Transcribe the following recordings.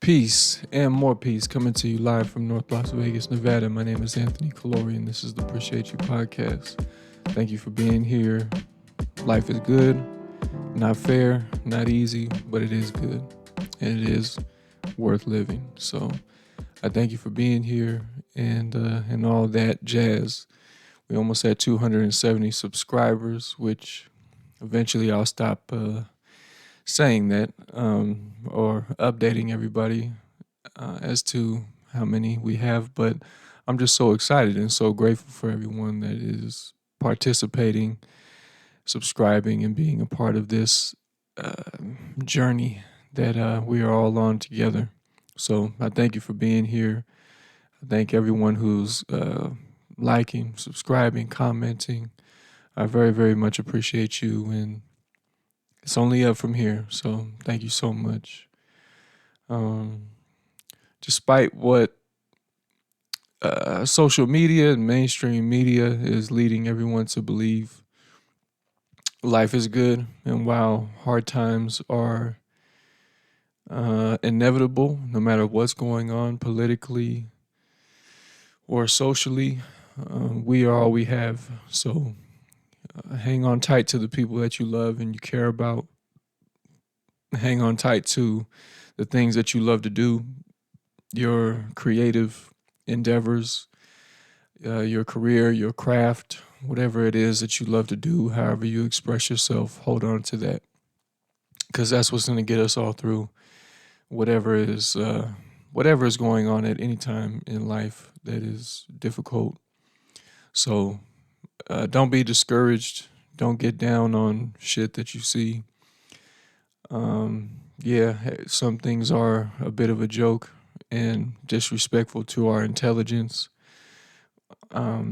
Peace and more peace coming to you live from North Las Vegas, Nevada. My name is Anthony Calori, and this is the Appreciate You podcast. Thank you for being here. Life is good, not fair, not easy, but it is good, and it is worth living. So I thank you for being here and all that jazz. We almost had 270 subscribers, which eventually I'll stop saying that or updating everybody as to how many we have, but I'm just so excited and so grateful for everyone that is participating, subscribing, and being a part of this journey that we are all on together. So I thank you for being here. I thank everyone who's liking, subscribing, commenting. I very, very much appreciate you, and it's only up from here. So thank you so much. Um, Despite what social media and mainstream media is leading everyone to believe, life is good. And while hard times are inevitable, no matter what's going on politically or socially, we are all we have. So hang on tight to the people that you love and you care about. Hang on tight to the things that you love to do, your creative endeavors, your career, your craft, whatever it is that you love to do, however you express yourself, hold on to that. Because that's what's going to get us all through whatever is going on at any time in life that is difficult. So don't be discouraged. Don't get down on shit that you see. Some things are a bit of a joke and disrespectful to our intelligence. But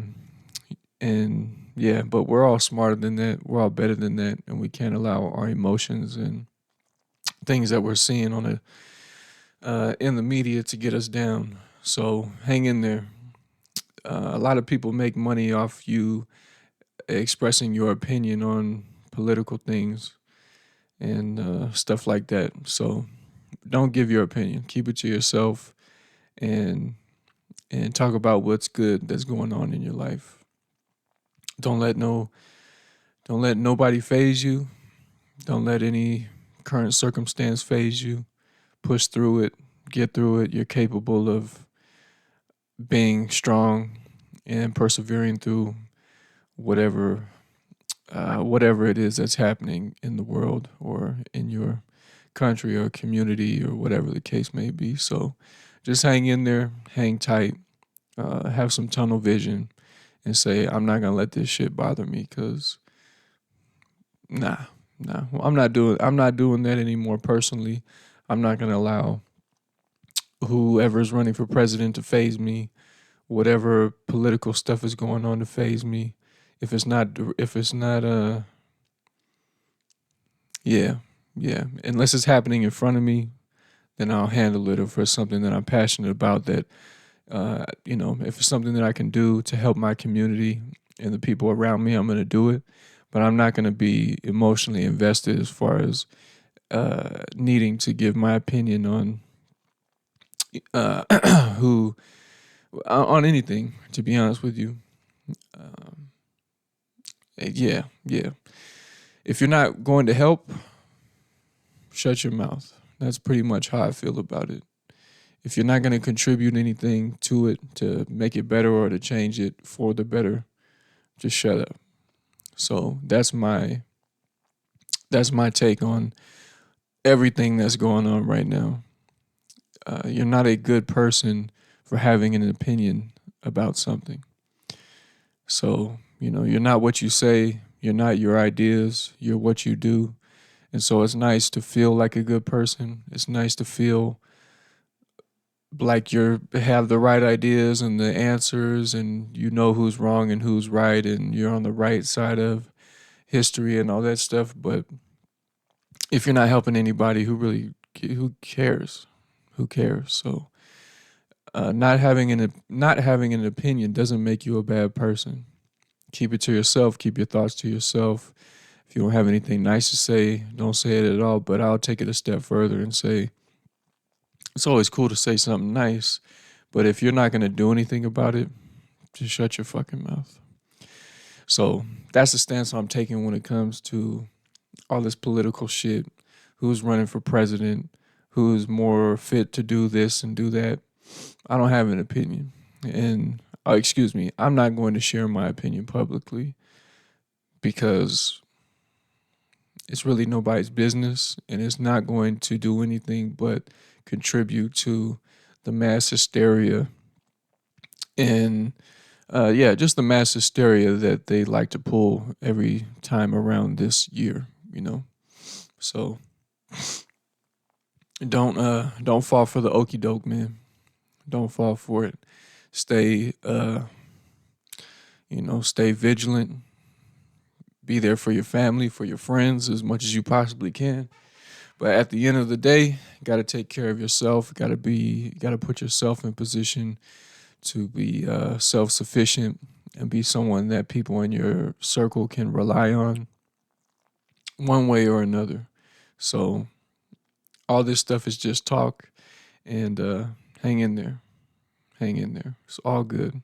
we're all smarter than that. We're all better than that, and we can't allow our emotions and things that we're seeing in the media to get us down. So hang in there. A lot of people make money off you expressing your opinion on political things and stuff like that. So don't give your opinion. Keep it to yourself and talk about what's good that's going on in your life. Don't let nobody phase you. Don't let any current circumstance phase you. Push through it, get through it. You're capable of being strong and persevering through whatever it is that's happening in the world or in your country or community or whatever the case may be. So just hang in there, hang tight, have some tunnel vision, and say, I'm not gonna let this shit bother me, because well, I'm not doing that anymore personally. I'm not gonna allow whoever's running for president to phase me, whatever political stuff is going on to phase me. If it's not unless it's happening in front of me, then I'll handle it. Or if it's something that I'm passionate about, that if it's something that I can do to help my community and the people around me, I'm going to do it. But I'm not going to be emotionally invested as far as needing to give my opinion on on anything, to be honest with you. Yeah. If you're not going to help, shut your mouth. That's pretty much how I feel about it. If you're not going to contribute anything to it to make it better or to change it for the better, just shut up. So that's my take on everything that's going on right now. You're not a good person for having an opinion about something. So, you're not what you say, you're not your ideas, you're what you do. And so it's nice to feel like a good person. It's nice to feel like you have the right ideas and the answers, and you know who's wrong and who's right, and you're on the right side of history and all that stuff. But if you're not helping anybody, who cares? Who cares? So not having an opinion doesn't make you a bad person. Keep it to yourself. Keep your thoughts to yourself. If you don't have anything nice to say, don't say it at all. But I'll take it a step further and say, It's always cool to say something nice, but if you're not going to do anything about it, just shut your fucking mouth. So that's the stance I'm taking when it comes to all this political shit. Who's running for president? Who's more fit to do this and do that? I don't have an opinion. And, excuse me, I'm not going to share my opinion publicly because it's really nobody's business and it's not going to do anything but contribute to the mass hysteria and just the mass hysteria that they like to pull every time around this year. So don't fall for the okey doke, man. Don't fall for it. Stay stay vigilant. Be there for your family, for your friends as much as you possibly can. But at the end of the day, you got to take care of yourself. You got to put yourself in position to be self-sufficient and be someone that people in your circle can rely on one way or another. So all this stuff is just talk, and hang in there. Hang in there. It's all good.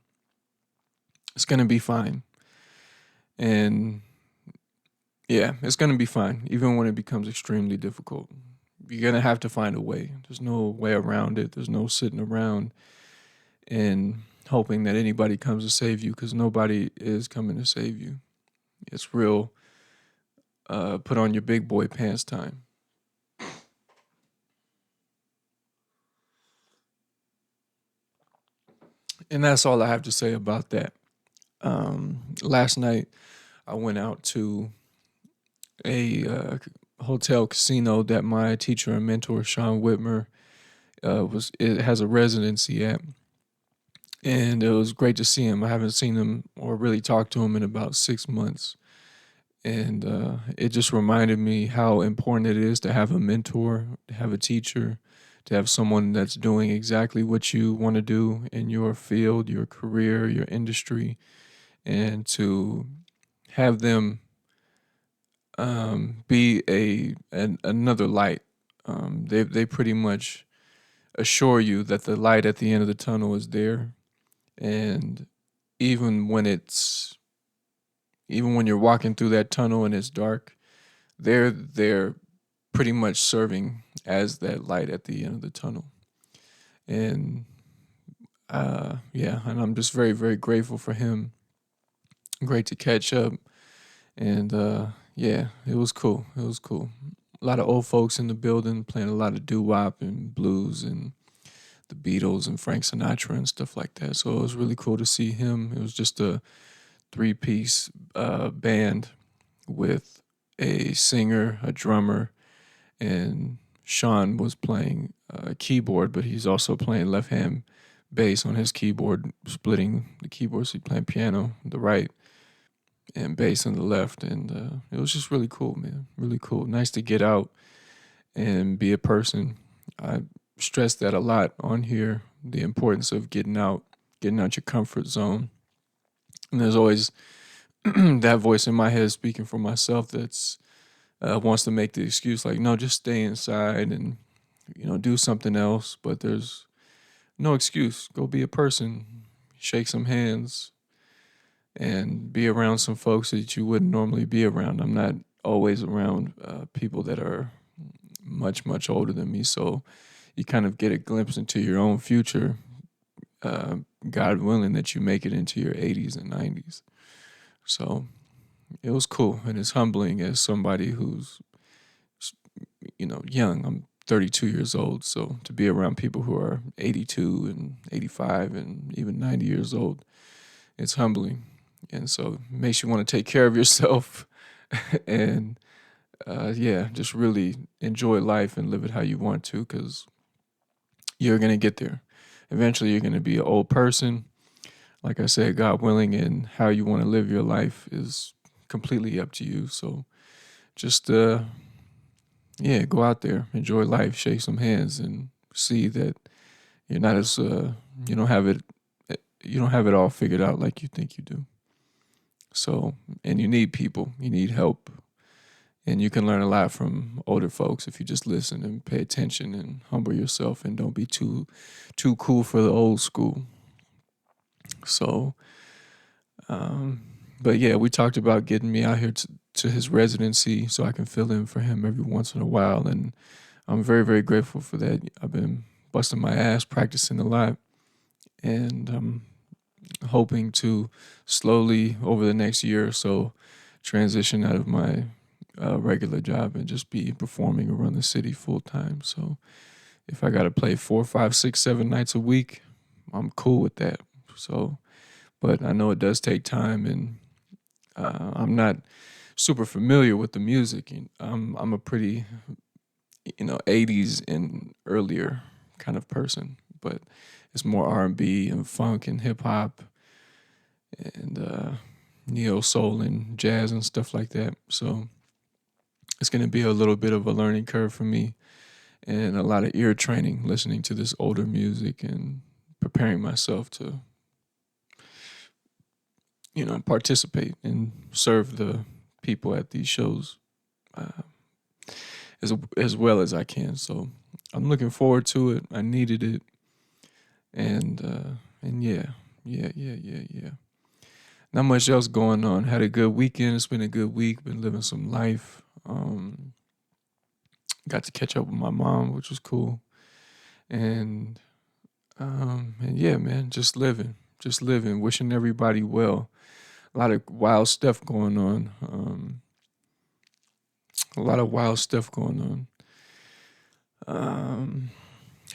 It's going to be fine. And yeah, it's going to be fine, even when it becomes extremely difficult. You're going to have to find a way. There's no way around it. There's no sitting around and hoping that anybody comes to save you, because nobody is coming to save you. It's real put on your big boy pants time. And that's all I have to say about that. Last night, I went out to a hotel casino that my teacher and mentor, Sean Whitmer, it has a residency at. And it was great to see him. I haven't seen him or really talked to him in about 6 months. And it just reminded me how important it is to have a mentor, to have a teacher, to have someone that's doing exactly what you want to do in your field, your career, your industry, and to have them be another light. They pretty much assure you that the light at the end of the tunnel is there, and even when you're walking through that tunnel and it's dark, they're pretty much serving as that light at the end of the tunnel. And and I'm just very, very grateful for him. Great to catch up. And it was cool. It was cool. A lot of old folks in the building playing a lot of doo-wop and blues and the Beatles and Frank Sinatra and stuff like that. So it was really cool to see him. It was just a three-piece band with a singer, a drummer, and Sean was playing keyboard, but he's also playing left-hand bass on his keyboard, splitting the keyboards. So he's playing piano on the right and bass on the left, and it was just really cool, man. Really cool. Nice to get out and be a person. I stress that a lot on here, the importance of getting out your comfort zone. And there's always that voice in my head speaking for myself that's wants to make the excuse like, no, just stay inside and do something else. But there's no excuse. Go be a person, shake some hands, and be around some folks that you wouldn't normally be around. I'm not always around people that are much, much older than me. So you kind of get a glimpse into your own future, God willing that you make it into your 80s and 90s. So it was cool, and it's humbling as somebody who's, young. I'm 32 years old, so to be around people who are 82 and 85 and even 90 years old, it's humbling. And so it makes you want to take care of yourself and just really enjoy life and live it how you want to, because you're going to get there. Eventually, you're going to be an old person. Like I said, God willing, and how you want to live your life is completely up to you. So just, go out there, enjoy life, shake some hands, and see that you're not as, you don't have it all figured out like you think you do. So, and you need people, you need help, And you can learn a lot from older folks if you just listen and pay attention and humble yourself and don't be too cool for the old school. So, um, but yeah, we talked about getting me out here to his residency so I can fill in for him every once in a while. And I'm very, very grateful for that. I've been busting my ass, practicing a lot, and I'm hoping to slowly over the next year or so transition out of my regular job and just be performing around the city full time. So if I got to play 4, 5, 6, 7 nights a week, I'm cool with that. So, but I know it does take time, and I'm not super familiar with the music. And I'm a pretty, 80s and earlier kind of person, but it's more R&B and funk and hip hop and neo soul and jazz and stuff like that. So it's going to be a little bit of a learning curve for me and a lot of ear training listening to this older music and preparing myself to, participate and serve the people at these shows uh, as well as I can. So I'm looking forward to it. I needed it, and yeah. Not much else going on. Had a good weekend. It's been a good week. Been living some life. Got to catch up with my mom, which was cool. And and yeah, man, just living. Wishing everybody well. A lot of wild stuff going on. A lot of wild stuff going on. Um,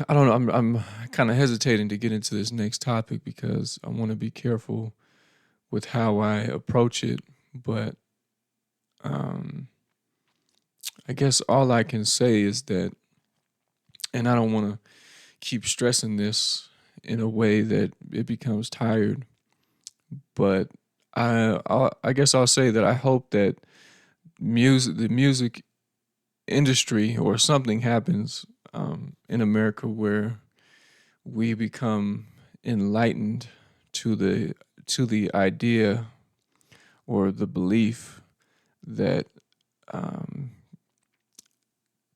I don't know. I'm kind of hesitating to get into this next topic because I want to be careful with how I approach it. But um, I guess all I can say is that, and I don't want to keep stressing this in a way that it becomes tired, but I guess I'll say that I hope that the music industry or something happens in America where we become enlightened to the idea or the belief that um,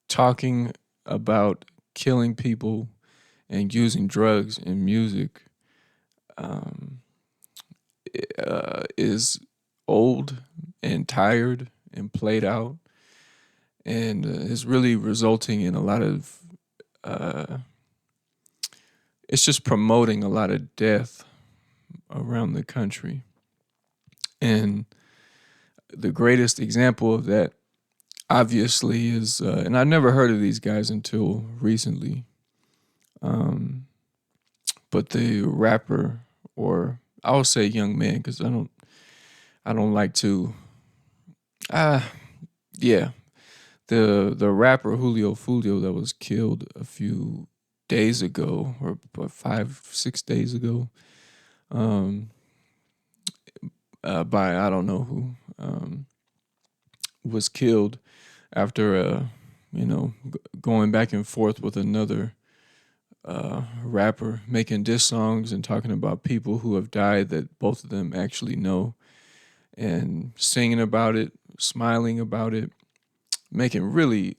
talking about killing people and using drugs in music um, is old and tired and played out and is really resulting in a lot of uh, it's just promoting a lot of death around the country. And the greatest example of that obviously is and I never heard of these guys until recently, but the rapper, or I'll say young man because I don't like to yeah, the rapper Julio Fulio that was killed a few days ago, or 5, 6 days ago, um, by I don't know who, was killed after going back and forth with another rapper, making diss songs and talking about people who have died that both of them actually know, and singing about it, smiling about it, making really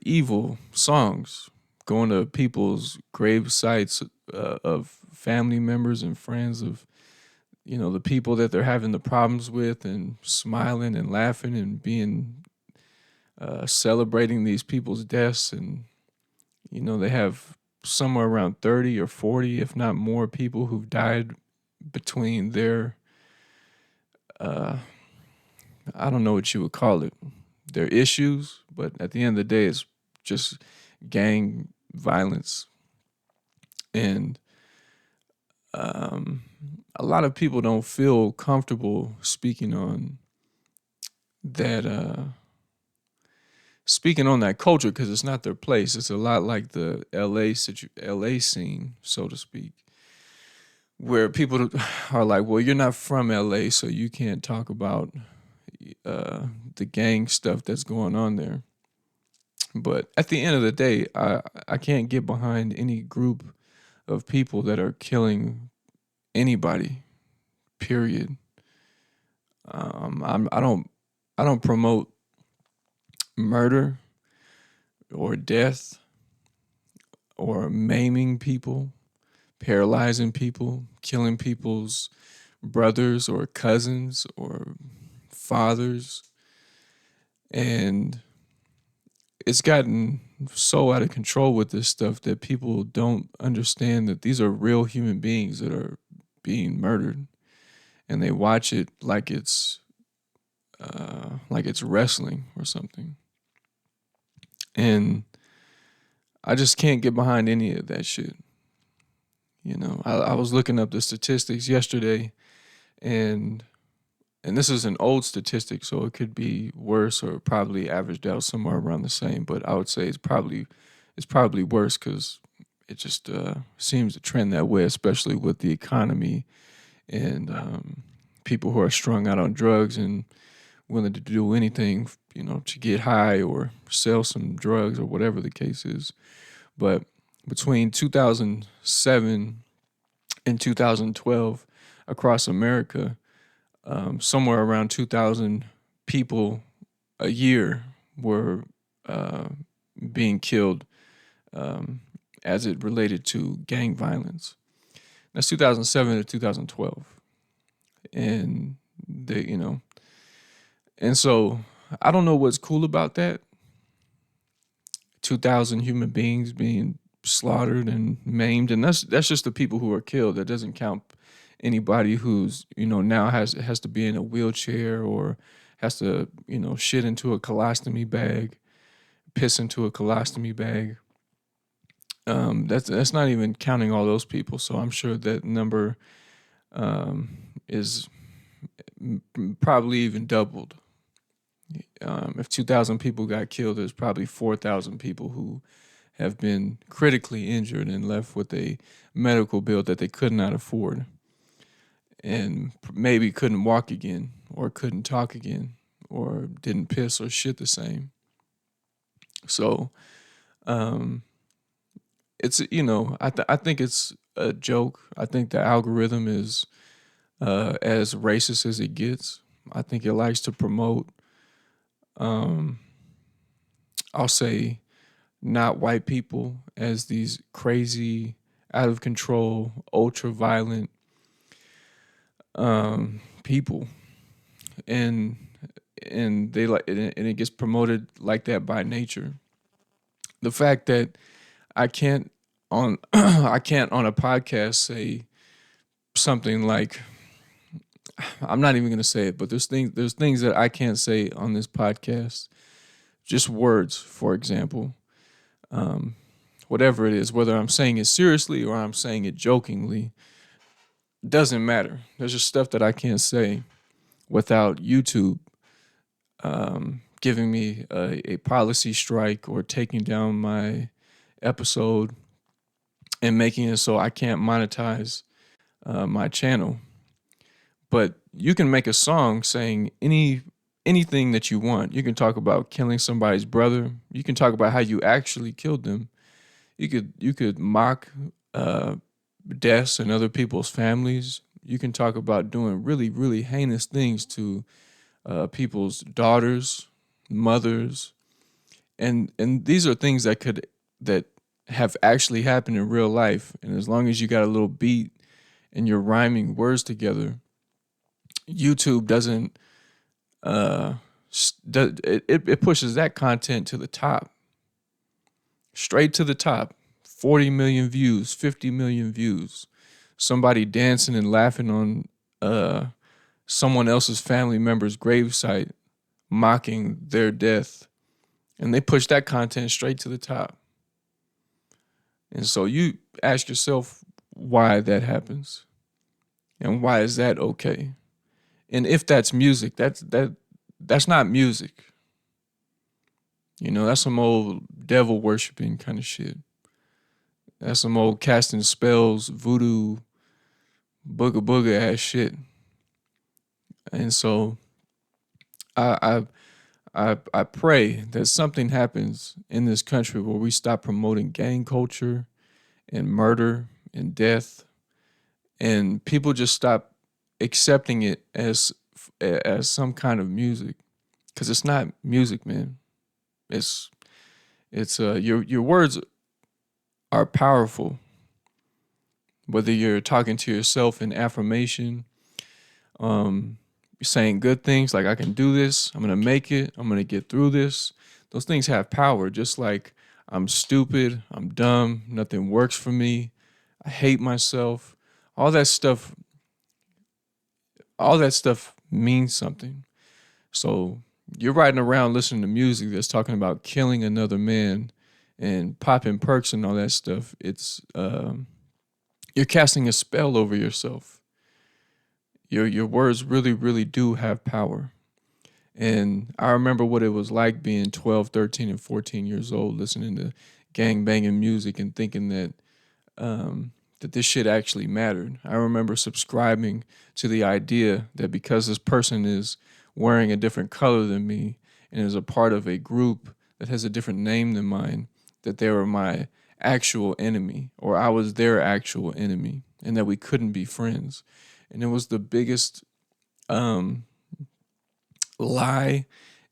evil songs, going to people's grave sites of family members and friends of the people that they're having the problems with, and smiling and laughing and being celebrating these people's deaths. And they have somewhere around 30 or 40, if not more, people who've died between their uh, I don't know what you would call it, their issues, but at the end of the day, it's just gang violence. And um, a lot of people don't feel comfortable that speaking on that culture because it's not their place. It's a lot like the LA scene, so to speak, where people are like, "Well, you're not from LA, so you can't talk about the gang stuff that's going on there." But at the end of the day, I can't get behind any group of people that are killing anybody. Period. I don't. I don't promote murder or death or maiming people, paralyzing people, killing people's brothers or cousins or fathers. And it's gotten so out of control with this stuff that people don't understand that these are real human beings that are being murdered, and they watch it like it's wrestling or something. And I just can't get behind any of that shit. I was looking up the statistics yesterday, and this is an old statistic, so it could be worse or probably averaged out somewhere around the same. But I would say it's probably worse because it just seems to trend that way, especially with the economy and people who are strung out on drugs and willing to do anything, to get high or sell some drugs or whatever the case is. But between 2007 and 2012, across America, somewhere around 2,000 people a year were being killed as it related to gang violence. That's 2007 to 2012, and and so I don't know what's cool about that. 2,000 human beings being slaughtered and maimed, and that's just the people who are killed. That doesn't count anybody who's now has to be in a wheelchair or has to shit into a colostomy bag, piss into a colostomy bag. That's not even counting all those people. So I'm sure that number is probably even doubled. If 2,000 people got killed, there's probably 4,000 people who have been critically injured and left with a medical bill that they could not afford, and maybe couldn't walk again or couldn't talk again or didn't piss or shit the same. So it's I think it's a joke. I think the algorithm is as racist as it gets. I think it likes to promote I'll say not white people as these crazy, out of control, ultra violent people, and and it gets promoted like that by nature. The fact that I can't on I can't on a podcast say something like, I'm not even gonna say it, but there's things that I can't say on this podcast. Just words, for example. Whatever it is, whether I'm saying it seriously or I'm saying it jokingly, doesn't matter. There's just stuff that I can't say without YouTube giving me a policy strike or taking down my episode and making it so I can't monetize my channel. But you can make a song saying anything that you want. You can talk about killing somebody's brother. You can talk about how you actually killed them. You could mock deaths and other people's families. You can talk about doing really, really heinous things to people's daughters, mothers, and these are things that have actually happened in real life. And as long as you got a little beat and you're rhyming words together, YouTube doesn't it pushes that content to the top, straight to the top. 40 million views, 50 million views. Somebody dancing and laughing on someone else's family member's gravesite, mocking their death. And they push that content straight to the top. And so you ask yourself why that happens and why is that okay? And if that's music, that's not music. That's some old devil worshiping kind of shit. That's some old casting spells, voodoo, booga booga ass shit. And so I I pray that something happens in this country where we stop promoting gang culture and murder and death, and people just stop accepting it as some kind of music. because it's not music, man. It's your words are powerful. Whether you're talking to yourself in affirmation, saying good things like I can do this, I'm gonna make it, I'm gonna get through this. Those things have power. Just like I'm stupid, I'm dumb, nothing works for me, I hate myself. All that stuff, all that stuff means something. So you're riding around listening to music that's talking about killing another man and popping perks and all that stuff. It's you're casting a spell over yourself. Your words really, really do have power. And I remember what it was like being 12, 13, and 14 years old, listening to gang banging music and thinking that this shit actually mattered. I remember subscribing to the idea that because this person is wearing a different color than me and is a part of a group that has a different name than mine, that they were my actual enemy or I was their actual enemy and that we couldn't be friends. And it was the biggest um, lie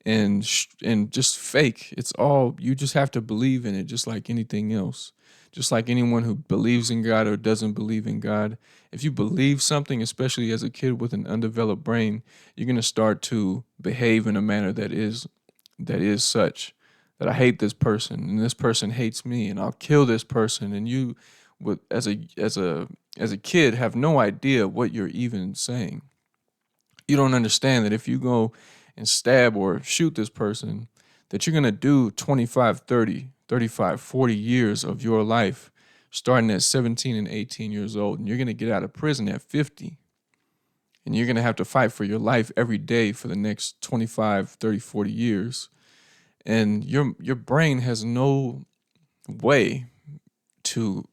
and just fake. It's all, you just have to believe in it, just like anything else. Just like anyone who believes in God or doesn't believe in God. If you believe something, especially as a kid with an undeveloped brain, you're gonna start to behave in a manner that is such that I hate this person and this person hates me and I'll kill this person. And you would as a kid have no idea what you're even saying. You don't understand that if you go and stab or shoot this person, that you're going to do 25, 30, 35, 40 years of your life starting at 17 and 18 years old. And you're going to get out of prison at 50. And you're going to have to fight for your life every day for the next 25, 30, 40 years. And your brain has no way to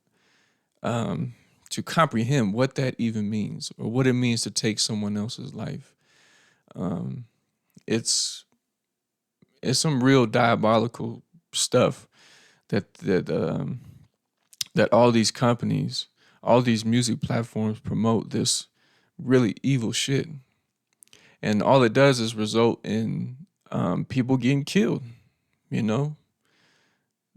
comprehend what that even means or what it means to take someone else's life. Um, it's it's some real diabolical stuff that all these companies, all these music platforms promote this really evil shit, and all it does is result in people getting killed. You know,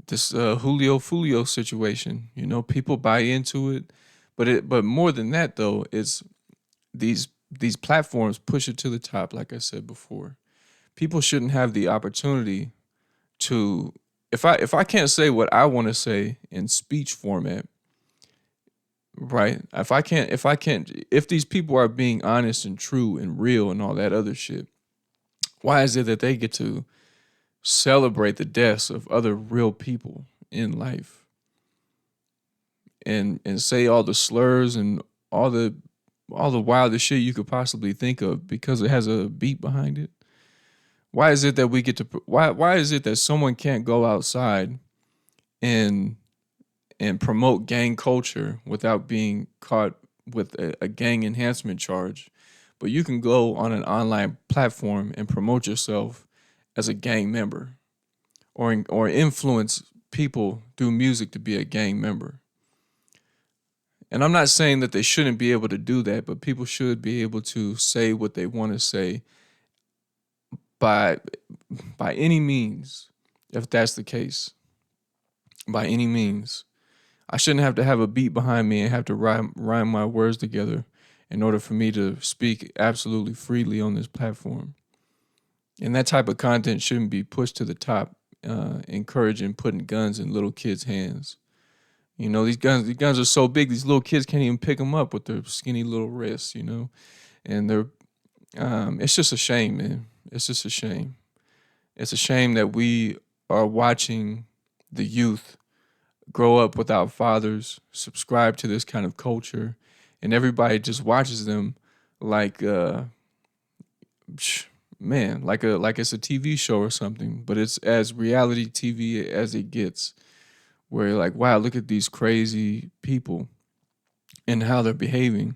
this Julio Fulio situation. You know, people buy into it, but more than that though, it's these platforms push it to the top. Like I said before, people shouldn't have the opportunity to, if I can't say what I want to say in speech format, right? If these people are being honest and true and real and all that other shit, why is it that they get to celebrate the deaths of other real people in life and say all the slurs and all the wildest shit you could possibly think of because it has a beat behind it? Why is it that we get to why is it that someone can't go outside and promote gang culture without being caught with a gang enhancement charge, but you can go on an online platform and promote yourself as a gang member or influence people through music to be a gang member? And I'm not saying that they shouldn't be able to do that, but people should be able to say what they want to say by any means, if that's the case. By any means. I shouldn't have to have a beat behind me and have to rhyme my words together in order for me to speak absolutely freely on this platform. And that type of content shouldn't be pushed to the top, encouraging putting guns in little kids' hands. You know, these guns are so big, these little kids can't even pick them up with their skinny little wrists, you know? And it's just a shame, man. It's just a shame. It's a shame that we are watching the youth grow up without fathers, subscribe to this kind of culture, and everybody just watches them like man, like it's a TV show or something, but it's as reality TV as it gets. Where you're like, wow, look at these crazy people and how they're behaving.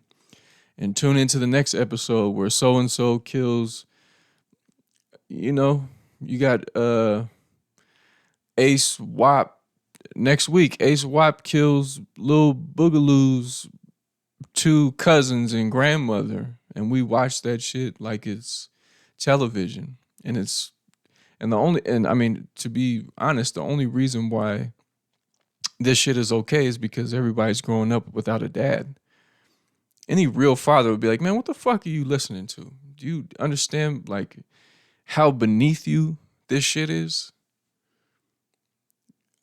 And tune into the next episode where so and so kills, you know, you got Ace Wop. Next week, Ace Wop kills Lil Boogaloo's two cousins and grandmother. And we watch that shit like it's television. And it's and the only and I mean, to be honest, the only reason why this shit is okay is because everybody's growing up without a dad. Any real father would be like, man, what the fuck are you listening to? Do you understand like how beneath you this shit is?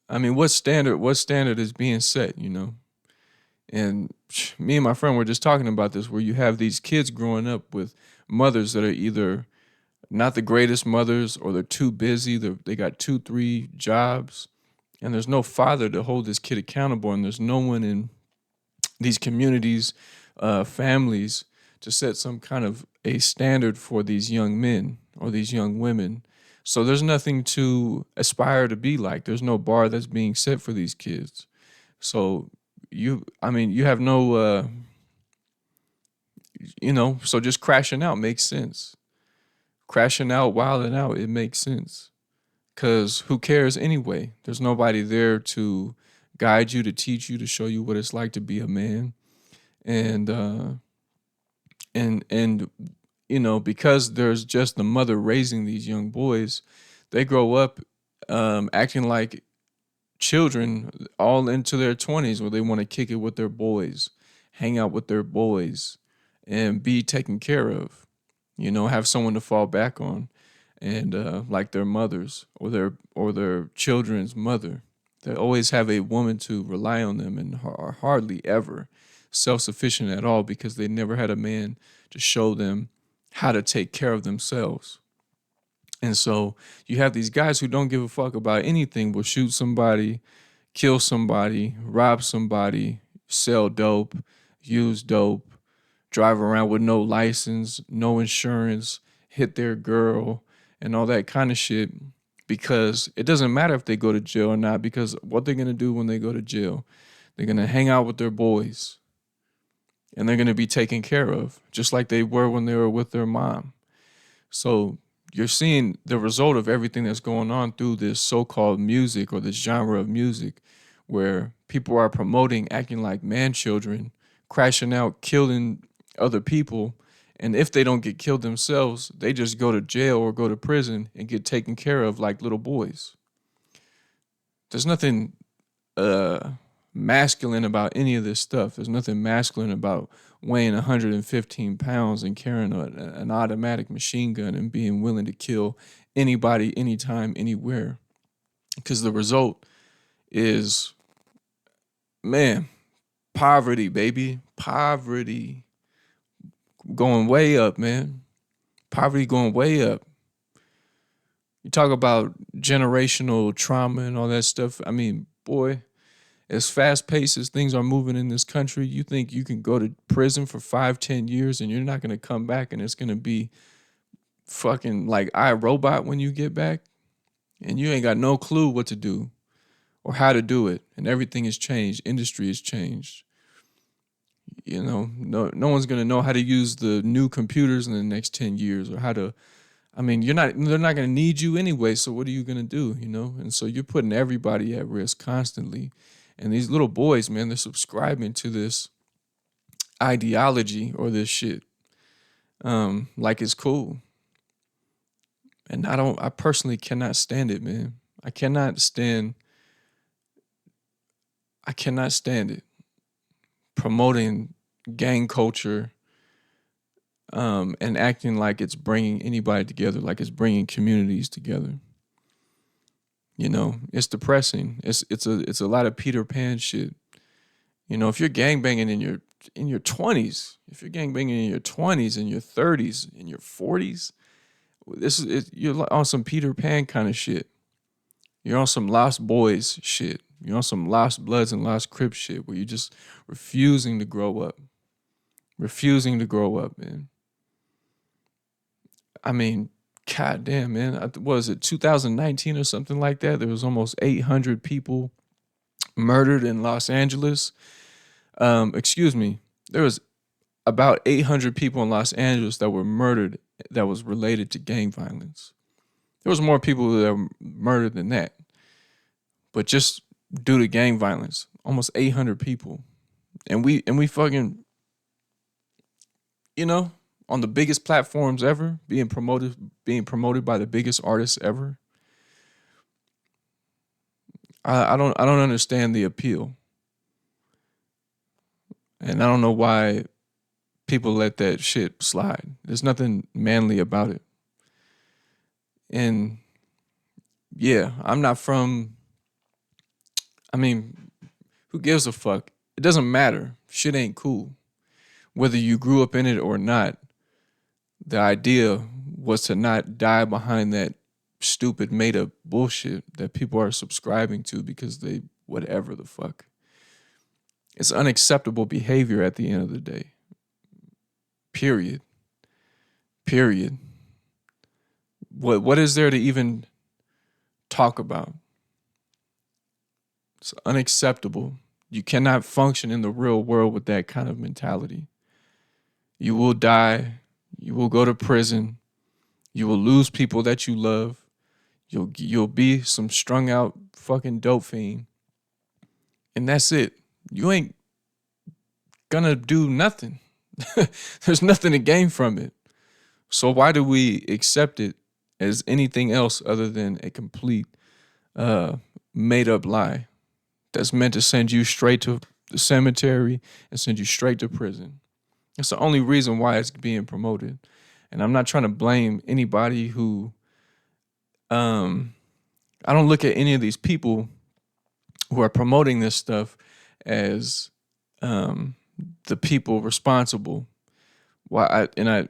I mean, what standard is being set, you know? And me and my friend were just talking about this, where you have these kids growing up with mothers that are either not the greatest mothers, or they're too busy. They got two, three jobs, and there's no father to hold this kid accountable, and there's no one in these communities, families, to set some kind of a standard for these young men or these young women. So there's nothing to aspire to be like. There's no bar that's being set for these kids. So I mean, you have no, so just crashing out makes sense. Crashing out, wilding out, it makes sense. Because who cares anyway? There's nobody there to guide you, to teach you, to show you what it's like to be a man. And and because there's just the mother raising these young boys, they grow up acting like children all into their 20s, where they want to kick it with their boys, hang out with their boys, and be taken care of, have someone to fall back on, and like their mothers, or their children's mother. They always have a woman to rely on them, and are hardly ever self-sufficient at all, because they never had a man to show them how to take care of themselves. And so you have these guys who don't give a fuck about anything, will shoot somebody, kill somebody, rob somebody, sell dope, use dope, drive around with no license, no insurance, hit their girl, and all that kind of shit. Because it doesn't matter if they go to jail or not, because what they're going to do when they go to jail, they're going to hang out with their boys, and they're going to be taken care of, just like they were when they were with their mom. So you're seeing the result of everything that's going on through this so-called music, or this genre of music, where people are promoting acting like man children, crashing out, killing other people. And if they don't get killed themselves, they just go to jail or go to prison and get taken care of like little boys. There's nothing masculine about any of this stuff. There's nothing masculine about weighing 115 pounds and carrying an automatic machine gun and being willing to kill anybody, anytime, anywhere. Because the result is, man, poverty, baby. Poverty going way up, man. Poverty going way up. You talk about generational trauma and all that stuff. I mean, boy, as fast paced as things are moving in this country, you think you can go to prison for 5, 10 years and you're not going to come back, and it's going to be fucking like iRobot when you get back, and you ain't got no clue what to do or how to do it, and everything has changed. Industry has changed. No one's going to know how to use the new computers in the next 10 years, or how to, I mean, they're not going to need you anyway. So what are you going to do? And so you're putting everybody at risk constantly. And these little boys, man, they're subscribing to this ideology or this shit, like it's cool. And I personally cannot stand it, man. I cannot stand it. Promoting gang culture, and acting like it's bringing anybody together, like it's bringing communities together. It's depressing. It's a lot of Peter Pan shit. If you're gangbanging in your 20s, if you're gangbanging in your 20s, in your 30s, in your 40s, you're on some Peter Pan kind of shit. You're on some Lost Boys shit. You're on some Lost Bloods and Lost Crips shit, where you're just refusing to grow up. Refusing to grow up, man. I mean, god damn, man. What was it, 2019 or something like that? There was almost 800 people murdered in Los Angeles. Excuse me. There was about 800 people in Los Angeles that were murdered that was related to gang violence. There was more people that were murdered than that. But just due to gang violence, almost 800 people. And we fucking, on the biggest platforms ever, being promoted by the biggest artists ever. I don't understand the appeal. And I don't know why people let that shit slide. There's nothing manly about it. And yeah, I'm not from, I mean, who gives a fuck? It doesn't matter. Shit ain't cool. Whether you grew up in it or not, the idea was to not die behind that stupid made up bullshit that people are subscribing to because they, whatever the fuck. It's unacceptable behavior at the end of the day. Period. Period. What is there to even talk about? It's unacceptable. You cannot function in the real world with that kind of mentality. You will die. You will go to prison. You will lose people that you love. You'll be some strung out fucking dope fiend. And that's it. You ain't gonna do nothing. There's nothing to gain from it. So why do we accept it as anything else other than a complete made up lie that's meant to send you straight to the cemetery and send you straight to prison? That's the only reason why it's being promoted. And I'm not trying to blame anybody who I don't look at any of these people who are promoting this stuff as the people responsible. And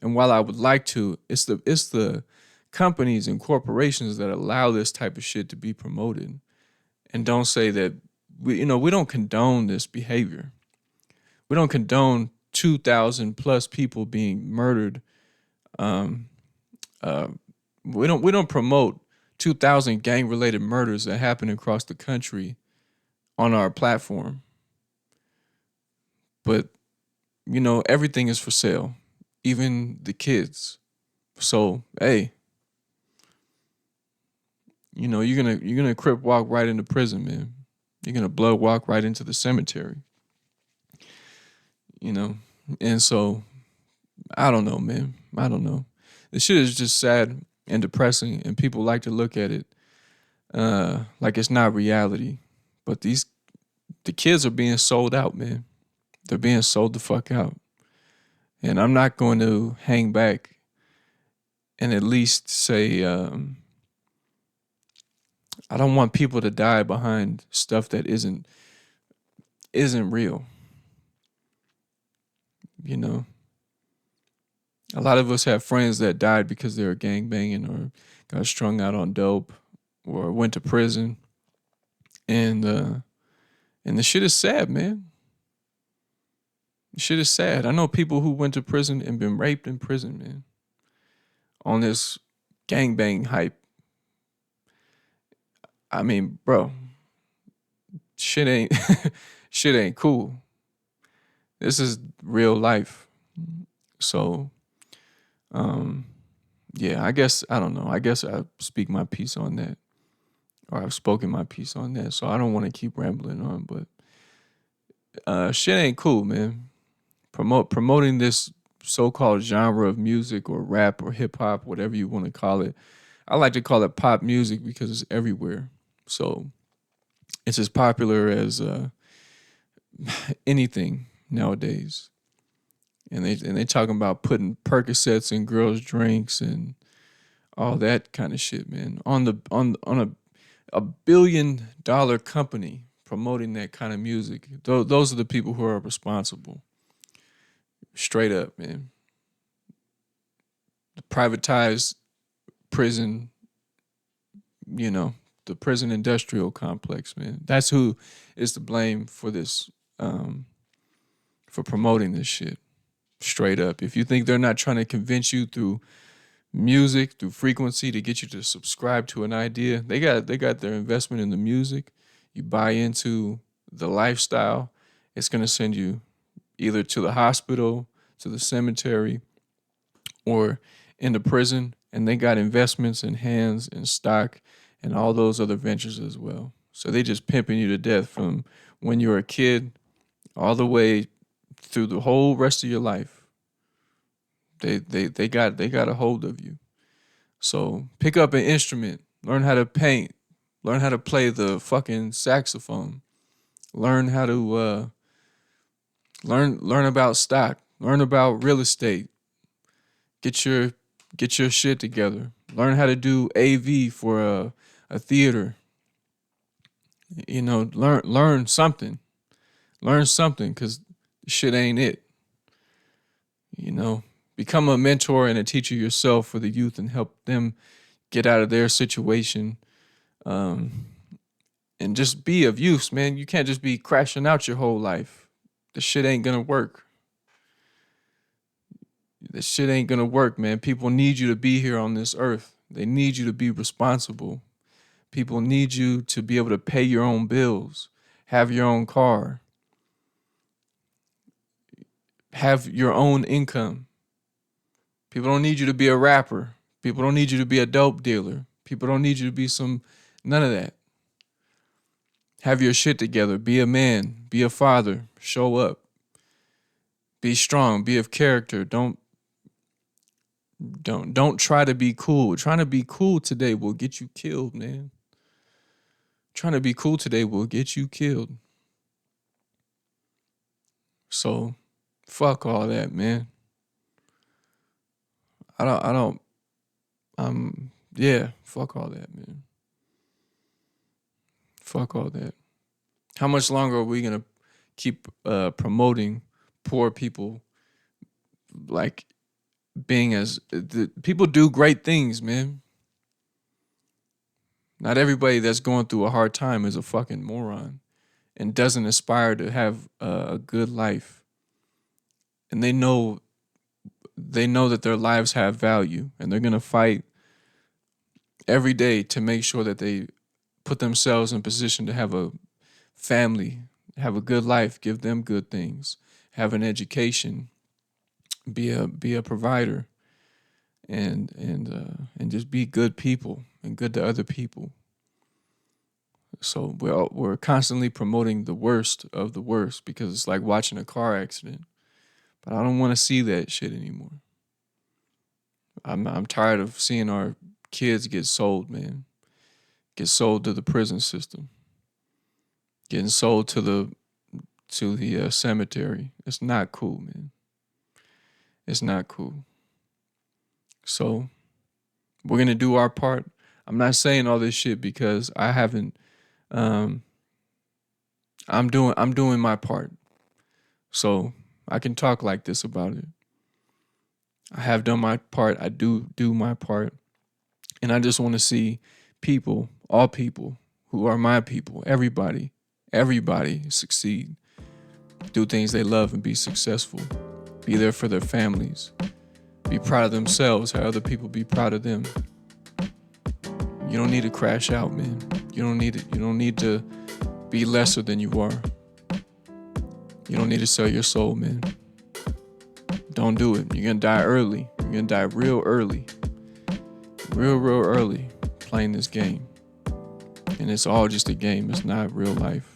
while I would like to, it's the companies and corporations that allow this type of shit to be promoted, and don't say that we don't condone this behavior. We don't condone 2,000 plus people being murdered. We don't promote 2,000 gang related murders that happen across the country on our platform. But everything is for sale, even the kids. So hey, you're gonna crip walk right into prison, man. You're gonna blood walk right into the cemetery. And so I don't know, man. I don't know. This shit is just sad and depressing, and people like to look at it like it's not reality. But the kids are being sold out, man. They're being sold the fuck out. And I'm not going to hang back and at least say, I don't want people to die behind stuff that isn't real. A lot of us have friends that died because they were gang banging or got strung out on dope or went to prison. And the shit is sad, man. The shit is sad. I know people who went to prison and been raped in prison, man. On this gangbang hype. I mean, bro, shit ain't shit ain't cool. This is real life. So, yeah, I guess I don't know. I guess I speak my piece on that, or I've spoken my piece on that. So I don't want to keep rambling on, but shit ain't cool, man. Promoting this so-called genre of music or rap or hip hop, whatever you want to call it. I like to call it pop music because it's everywhere. So it's as popular as anything nowadays. And they talking about putting Percocets in girls' drinks and all that kind of shit, man. On a $1 billion company promoting that kind of music. Those are the people who are responsible. Straight up, man. The privatized prison, the prison industrial complex, man. That's who is to blame for this, for promoting this shit. Straight up. If you think they're not trying to convince you through music, through frequency to get you to subscribe to an idea, they got their investment in the music. You buy into the lifestyle, it's going to send you either to the hospital, to the cemetery, or into prison. And they got investments in hands and stock and all those other ventures as well. So they just pimping you to death from when you're a kid all the way through the whole rest of your life. They got a hold of you. So pick up an instrument, learn how to paint, learn how to play the fucking saxophone, learn how to learn about stock, learn about real estate, get your shit together, learn how to do AV for a theater. You know, learn something, because shit ain't it. You know, become a mentor and a teacher yourself for the youth and help them get out of their situation. And just be of use, man. You can't just be crashing out your whole life. The shit ain't gonna work. The shit ain't gonna work, man. People need you to be here on this earth. They need you to be responsible. People need you to be able to pay your own bills, have your own car, have your own income. People don't need you to be a rapper. People don't need you to be a dope dealer. People don't need you to be none of that. Have your shit together. Be a man. Be a father. Show up. Be strong. Be of character. Don't try to be cool. Trying to be cool today will get you killed, man. Trying to be cool today will get you killed. So, fuck all that, man. Fuck all that, man. Fuck all that. How much longer are we gonna keep promoting poor people, like being people do great things, man. Not everybody that's going through a hard time is a fucking moron and doesn't aspire to have a good life. And they know that their lives have value, and they're gonna fight every day to make sure that they put themselves in position to have a family, have a good life, give them good things, have an education, be a provider, and just be good people and good to other people. So we're constantly promoting the worst of the worst because it's like watching a car accident. But I don't want to see that shit anymore. I'm tired of seeing our kids get sold, man. Get sold to the prison system. Getting sold to the cemetery. It's not cool, man. It's not cool. So we're gonna do our part. I'm not saying all this shit because I haven't. I'm doing my part. So I can talk like this about it. I have done my part. I do my part. And I just want to see people, all people who are my people, everybody succeed. Do things they love and be successful. Be there for their families. Be proud of themselves, how other people be proud of them. You don't need to crash out, man. You don't need it. You don't need to be lesser than you are. You don't need to sell your soul, man. Don't do it. You're going to die early. You're going to die real early. Real early playing this game. And it's all just a game. It's not real life.